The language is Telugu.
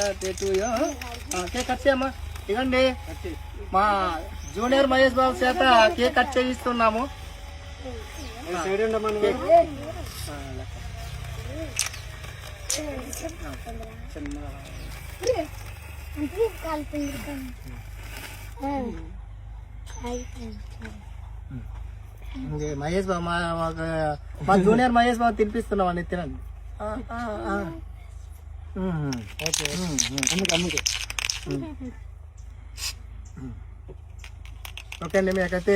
Birthday to you. Cake cut చేయమ్మా. ఇదండి మా జూనియర్ మహేష్ బాబు చేత కేక్ కట్ చేయిస్తున్నాము. మహేష్ బాబు మా జూనియర్ మహేష్ బాబు తినిపిస్తున్నాం అండి, తినండి. ఓకే అండి, మీకైతే